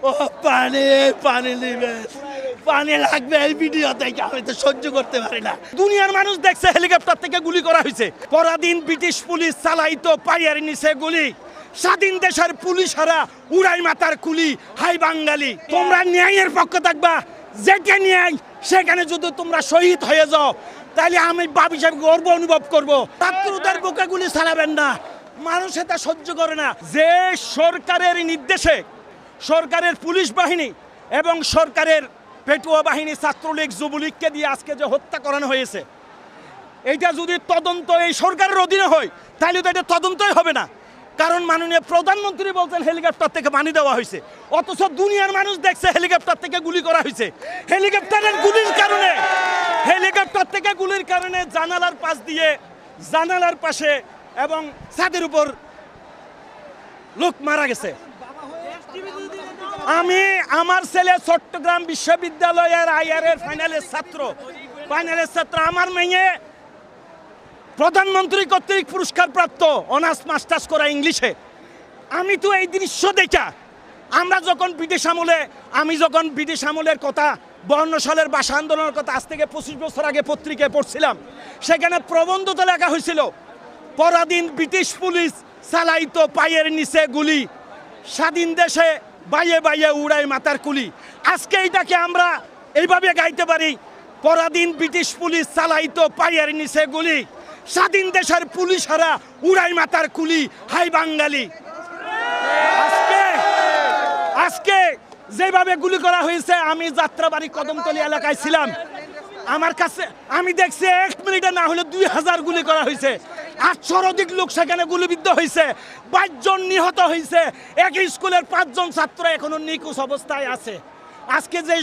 ও পানি পানি নিবে, পানি লাগবে। এই ভিডিও দেখে আমি তো সহ্য করতে পারি না। দুনিয়ার মানুষ দেখছে হেলিকপ্টার থেকে গুলি করা হয়েছে। পরাধীন ব্রিটিশ পুলিশ চালাইতো পায়ের নিচে গুলি, স্বাধীন দেশের পুলিশরা উড়াই মাতার কুলি। হাই বাঙালি, তোমরা ন্যায়ের পক্ষে থাকবা, যেটা ন্যায় সেখানে যদি তোমরা শহীদ হয়ে যাও তাহলে আমি বাপ হিসাবে গর্ব অনুভব করবো। ছাত্রদের বুকে গুলি চালাবেন না, মানুষ এটা সহ্য করে না। যে সরকারের নির্দেশে সরকারের পুলিশ বাহিনী এবং সরকারের পেটুয়া বাহিনী ছাত্রলীগ যুবলীগকে দিয়ে আজকে যে হত্যা করানো হয়েছে, এইটা যদি তদন্ত এই সরকারের অধীনে হয় তাহলে তো এটা তদন্তই হবে না। কারণ মাননীয় প্রধানমন্ত্রী বলছেন হেলিকপ্টার থেকে পানি দেওয়া হয়েছে, অথচ দুনিয়ার মানুষ দেখছে হেলিকপ্টার থেকে গুলি করা হয়েছে। হেলিকপ্টার থেকে গুলির কারণে জানালার পাশ দিয়ে, জানালার পাশে এবং ছাদের উপর লোক মারা গেছে। আমার ছেলে চট্টগ্রাম বিশ্ববিদ্যালয়ের আইআরের ফাইনালের ছাত্র। আমার মেয়ে প্রধানমন্ত্রী কর্তৃক পুরস্কার প্রাপ্ত, অনার্স মাস্টার্স করা ইংলিশে। আমি তো এই দৃশ্য দেখা, আমি যখন ব্রিটিশ আমলের কথা, 52 সালের ভাষা আন্দোলনের কথা আজ থেকে 25 বছর আগে পত্রিকায় পড়ছিলাম, সেখানে প্রবন্ধতে লেখা হয়েছিল পরাধীন ব্রিটিশ পুলিশ চালাইতো পায়ের নিচে গুলি, স্বাধীন দেশে বাইয়ে বাইয়ে উড়াই মাতার কুলি। আজকে এইটাকে আমরা এইভাবে গাইতে পারি, পরাধীন ব্রিটিশ পুলিশ চালাইতো পায়ের নিচে গুলি, স্বাধীন দেশের পুলিশরা উড়াই মাতার কুলি। হাই বাঙালি, আজকে যেভাবে গুলি করা হয়েছে, আমি যাত্রাবাড়ি কদমতলী এলাকায় ছিলাম, আমার কাছে আমি দেখছি 1 মিনিটে না হলে 2000 গুলি করা হয়েছে। 800-র অধিক লোক সেখানে গুলিবিদ্ধ হয়েছে, 22 জন নিহত হয়েছে। একই স্কুলের 5 জন ছাত্র এখনো নিখোঁজ অবস্থায় আছে। আজকে যে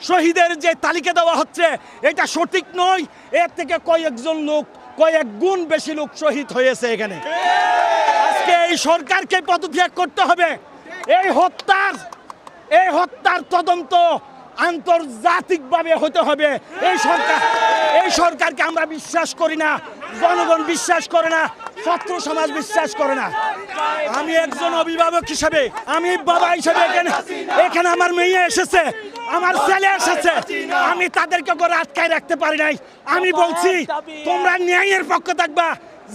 শহীদের যে তালিকা দেওয়া হচ্ছে এটা সঠিক নয়, এর থেকে কয়েক গুণ বেশি লোক শহীদ হয়েছে এখানে। আজকে এই সরকারকে পদত্যাগ করতে হবে। এই হত্যার তদন্ত আন্তর্জাতিকভাবে হতে হবে। এই সরকারকে আমরা বিশ্বাস করি না, জনগণ বিশ্বাস করে না, ছাত্র সমাজ বিশ্বাস করে না। আমি একজন অভিভাবক হিসেবে, আমি বাবা হিসেবে এখানে আমার মেয়ে এসেছে, আমার ছেলে এসেছে, আমি তাদেরকে করে আটকায় রাখতে পারি নাই। আমি বলছি তোমরা ন্যায়ের পক্ষে থাকবা,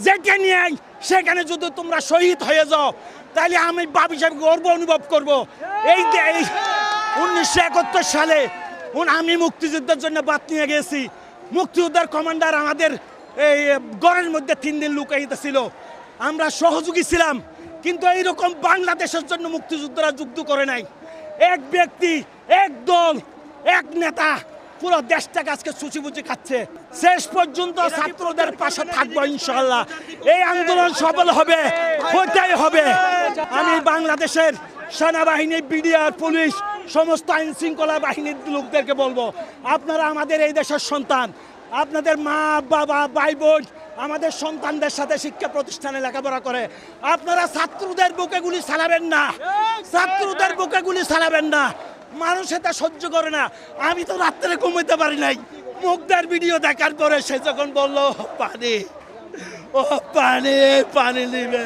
যেটা ন্যায় সেখানে যদি তোমরা শহীদ হয়ে যাও তাহলে আমি বাপ হিসাবে গর্ব অনুভব করবো। এই 1971 সালে আমি মুক্তিযুদ্ধের জন্য বাদ নিয়ে গেছি। মুক্তিযোদ্ধার কমান্ডার আমাদের এই গড়ের মধ্যে 3 দিন লুকাইতে ছিল, আমরা সহযোগী ছিলাম, কিন্তু এইরকম বাংলাদেশের জন্য মুক্তিযোদ্ধারা যুদ্ধ করে নাই। এক ব্যক্তি, এক দল, এক নেতা পুরো দেশটাকে আজকে সুচিবুচি খাচ্ছে। শেষ পর্যন্ত ছাত্রদের পাশে থাকবো ইনশাআল্লাহ। এই আন্দোলন সফল হবে, হতেই হবে। আমি বাংলাদেশের সেনাবাহিনী, বিডিআর, পুলিশ, সমস্ত আইন শৃঙ্খলা বাহিনীর লোকদেরকে বলবো, আপনারা আমাদের এই দেশের সন্তান, আপনাদের মা বাবা ভাই বোন আমাদের সন্তানদের সাথে শিক্ষা প্রতিষ্ঠানে লেখাপড়া করে, আপনারা ছাত্রদের বুকে গুলি চালাবেন না, ছাত্রদের বুকে গুলি চালাবেন না। মানুষ এটা সহ্য করে না। আমি তো রাত্রে ঘুমাইতে পারি নাই। মুগ্ধার ভিডিও দেখার পরে সে যখন বললো পানি, ও পানি পানি নিবে,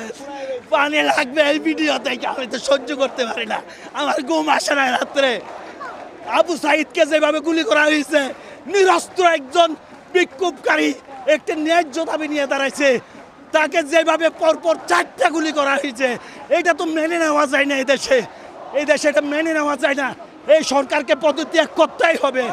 পানি লাগবে, এই ভিডিও দেখে আমি তো সহ্য করতে পারি না, আমার ঘুম আসে না রাত্রে। আবু সাইদকে যেভাবে গুলি করা হয়েছে, নিরস্ত্র একজন বিক্ষোভকারী একটা ন্যায্য দাবি নিয়ে দাঁড়াইছে, তাকে যেভাবে পরপর 4টা গুলি করা হয়েছে, এটা তো মেনে নেওয়া যায় না। এই দেশে এটা মেনে নেওয়া যায় না। এই সরকারকে পদত্যাগ করতেই হবে।